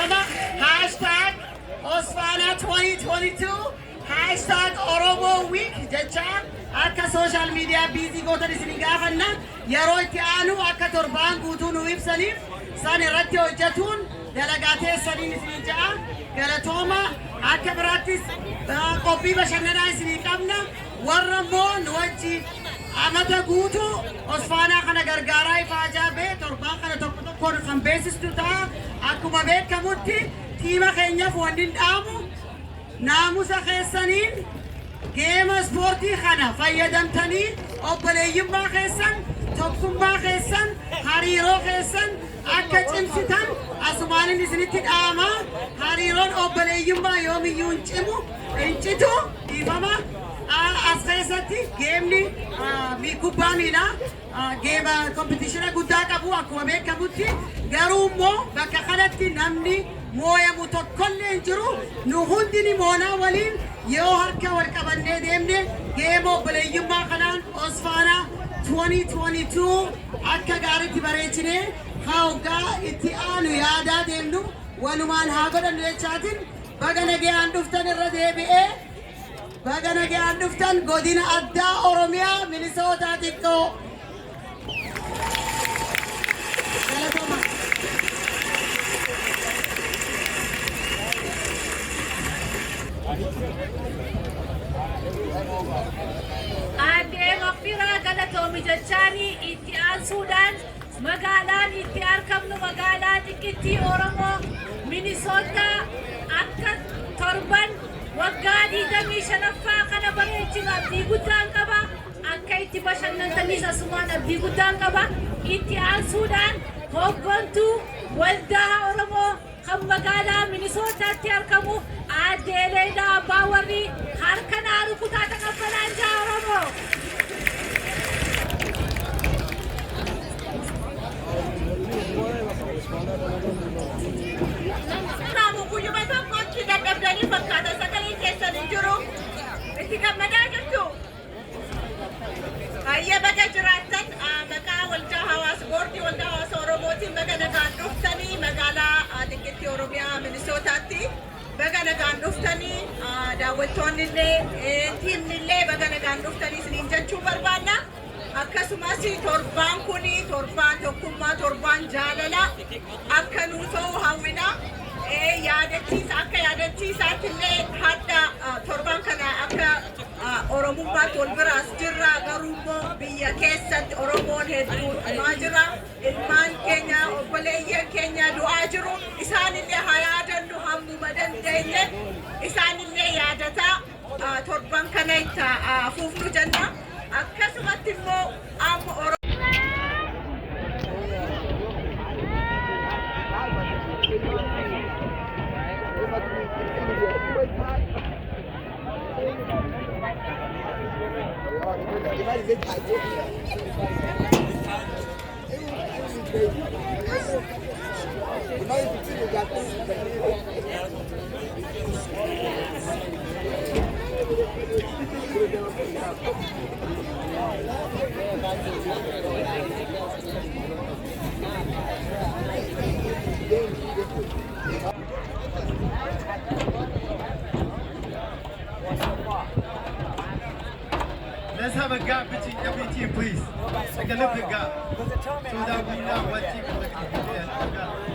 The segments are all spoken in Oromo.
Ifama hashtag Osfana 2022 hashtag Oromo Week jechaan akka social media busy gootan isin gaafanna yeroo itti aanu akka torbaan guutuu nu ibsaniif san irratti hojjetuun dalagatee saniin isin ja'a galatooma akka biraattis qophii bashannanaa isin qabna warra immoo nu wajjin amata guutuu Osfana kana gargaaraa ifaa jaabee torbaan kana tokkoon kan beeksistu ta'a akkuma beekamutti tiima keenyaaf wanni dhaamu naamusa keessaniin geema ispoortii kana fayyadamtanii obboleeyyummaa keessan tokkummaa keessan hariiroo keessan akka cimsitan asumaanin isinitti dhaama hariiroon obboleeyyummaa yoomiyyuu hin cimu hin citu dhiifama as keessatti geemni kubbaa miilaa geema kompitiishina guddaa qabu akkuma beekamutti garuu immoo bakka kanatti namni mooyamu tokkollee hin jiru nu hundini moonaa waliin yoo harka wal qabannee deemne geema obboleeyyummaa kanaan Osfana 2022 akka gaariitti bareechinee hawgaa itti aanu yaadaa deemnu walumaan haa godhannu jechaatiin baga nagayaan dhuftan irra deebi'ee baga nagayaan dhuftan godina addaa Oromiyaa Minisootaa xiqqoo. Aadde Maqfiraa Galatoomi jechaanii itti aansuudhaan magaalaan itti argamnu magaalaa xiqqittii Oromoo Minisootaa akka torban waggaa 25ffaa kana bareechinu abdii guddaan qaba akka itti bashannantaniis asumaan abdii guddaan qaba itti aansuudhaan hooggantuu waldaa Oromoo kan magaalaa Minisootaatti argamu Aadde Leedaa Abbaawarrii harka naa rukutaa taqabbalaan jaa Oromoo. Naamu guyyuma tokkotti dadhabdanii fakkaata sagalee keessan hin jiru itti gammadaa jirtu. Hayya baga jiraattan maqaa waldaa hawaasa boordii waldaa hawaasa Oromootiin baga nagaan dhuftanii magaalaa xiqqittii Oromiyaa Minisootaatti baga nagaan dhuftanii daawwattoonni illee tiimni illee baga nagaan dhuftanii isiniin jechuu barbaanna. Akkasumas torbaan kuni torbaan tokkummaa torbaan jaalala akka nuu ta'u hawwina akka yaadachiisaatti illee hadda torbaan kana akka Oromummaatti wal biraas jirra garuu immoo biyya keessatti Oromoon hedduun dhumaa jira ilmaan keenya obboleeyyan keenya du'aa jiru isaanillee haa yaadannu hammuma dandeenye isaanillee yaadataa torban kana itti fuufnu jenna akkasumatti immoo amma let's have a gap between every team, please. Like a little gap. So that we know what team is looking to get.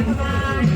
Bye.